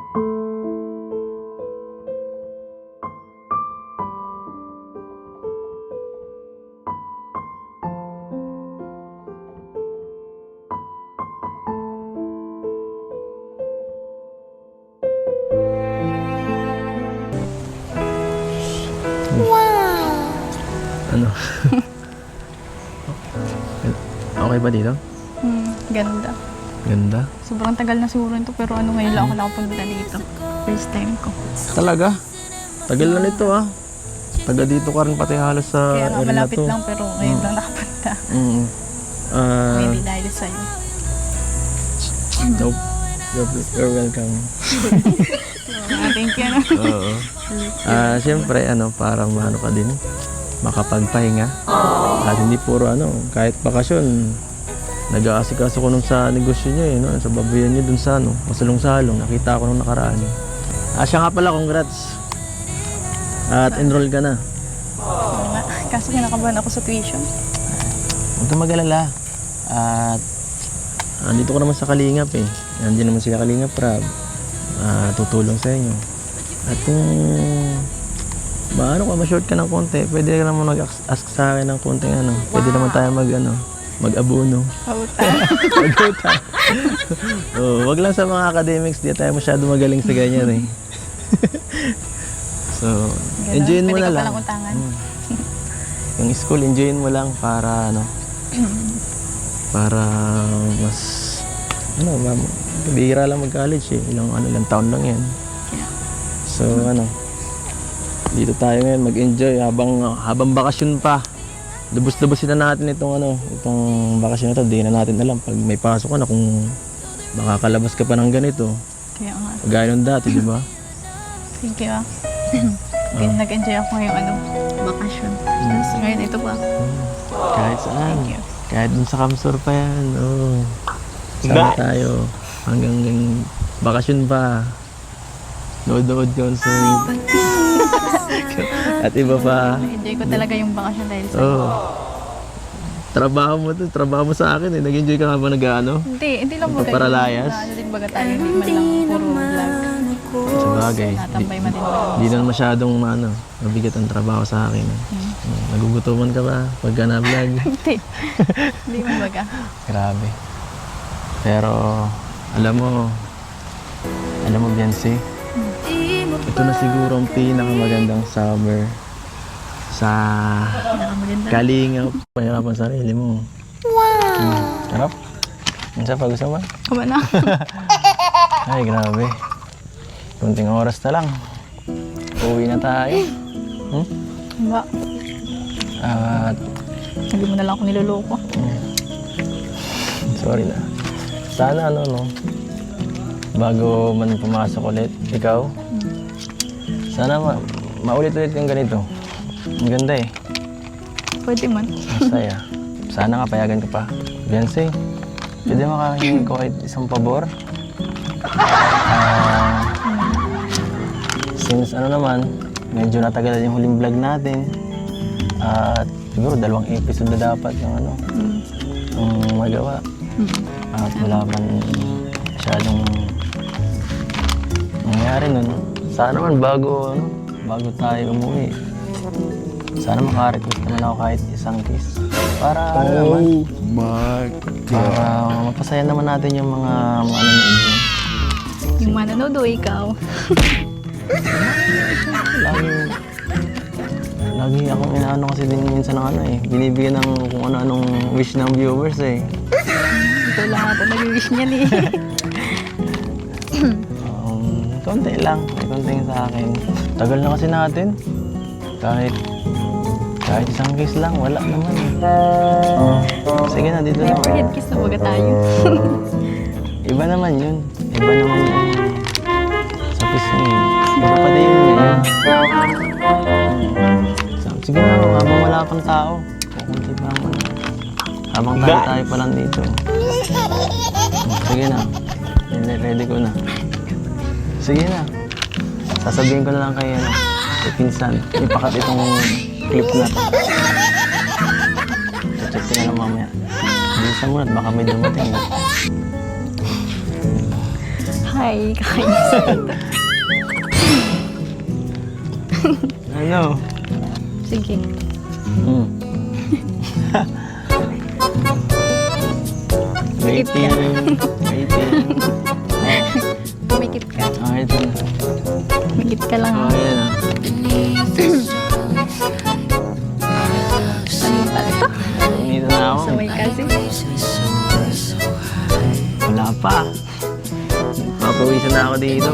Ano? Okay ba dito? Ganda. Ganda. Sobrang tagal na siguro ito pero ngayon lang ako nakapunta dito. First time ko. Talaga? Tagal na nito ah. Taga dito ka rin pati halos sa Kaya nga area na malapit to. lang pero ngayon lang nakapunta. Maybe dahil sa'yo. Nope. You're welcome. Thank you. No? Oo. Siyempre, para maano ka din, makapagpahinga. At hindi puro kahit bakasyon, nag-aasikaso ko nung sa negosyo niya no? Sa babuyan niya dun sa masalong-salong, nakita ko nung nakaraan. Siya nga pala, congrats. At enroll ka na. Kaso kinakabahan ako sa tuition. Huwag kang mag-alala. At andito ko naman sa Kalingap eh. Nandiyan naman sila Kalingap Rab. Tutulong sa inyo. At kung ma-short ka ng konti, pwede ka naman mag-ask sa akin ng konting Pwede naman tayo mag-abuno. Utang. Mag-utang. Wag lang sa mga academics, di tayo masyado magaling sa ganyan eh. So, enjoyin mo na lang. Pwede ka palang utangan. Yung school, enjoyin mo lang para para mas bihira lang mag-college eh. Ilang taon lang yan. So, dito tayo ngayon mag-enjoy habang bakasyon pa. Lubos-lubosin na natin itong bakasyon na to. Di na natin alam pag may pasok ka na kung makakalabas ka pa ng ganito. Kaya nga. Gaya nung dati, di ba? Thank you. Nag-enjoy ako ngayong bakasyon. Tapos ngayon ito pa. Kahit saan. Thank you. Kahit dun sa Kamsur pa yan. Sama tayo. Hanggang bakasyon pa. Nood-nood concert. At iba pa. Enjoy ko talaga yung bakasyon dahil sa Trabaho mo sa akin eh. Nag-enjoy ka nga ba Hindi lang baga. Pagparalayas? Din baga tayo, hindi man lang puro vlog. Sa bagay. Natambay man din. Di na masyadong mabigat ang trabaho sa akin. Nagugutuman ka ba pagka na-vlog? Hindi man baga. Grabe. Pero, alam mo Biancy, ito na siguro ang pinakamagandang summer sa Kalingap. Pahirapan sarili mo. Wow! Harap? Ano siya pag gusto mo? Kama na. Ay, grabe. Kunting oras na lang. Uwi na tayo. Ba? At Hindi mo na lang ako niloloko. sorry na. Sana bago man pumasok ulit, ikaw, sana maulit-ulit yung ganito. Ang ganda eh. Pwede man. Masaya. Sana nga payagan ka pa. Beyonce, pwede makahingi ko kahit isang pabor? Since medyo natagal yung huling vlog natin. At siguro 2 episode na dapat yung magawa. At wala man masyadong nangyari nun. Sana naman bago tayo umuwi, sana maka-request naman ako kahit isang kiss. Para para mapasaya naman natin yung mga nanonood. Yung manonood o ikaw? Lagi akong inaano kasi din minsan ng binibigyan ng kung ano-anong wish ng viewers eh. Ito lahat ang nag-wish niyan eh. Konti lang, may konting sa akin. Tagal na kasi natin. Kahit isang kiss lang, wala naman. Sige na, dito na. Never kiss na baga tayo. Iba naman yun. Iba naman yun. Sa kiss niya. Iba pa din yun. Sige na, habang wala pang tao. Kukunti pa naman. Habang tayo pa lang dito. Sige na. Ready ko na. Sige na. Sasabihin ko na lang kay pinsan. Ipakat itong clip na to. Check ko na lang mamaya. Bilisan mo na, baka may dumating. Hi, kakainis. Ano? Sige. Hmm. Waiting. Waiting. Pumikit ka. Oh, ito na. Pumikit ka lang. Oh, yan ah. Ano pala ito? Dito na ako. Sa may kasi. Wala pa. Papawisan na ako dito.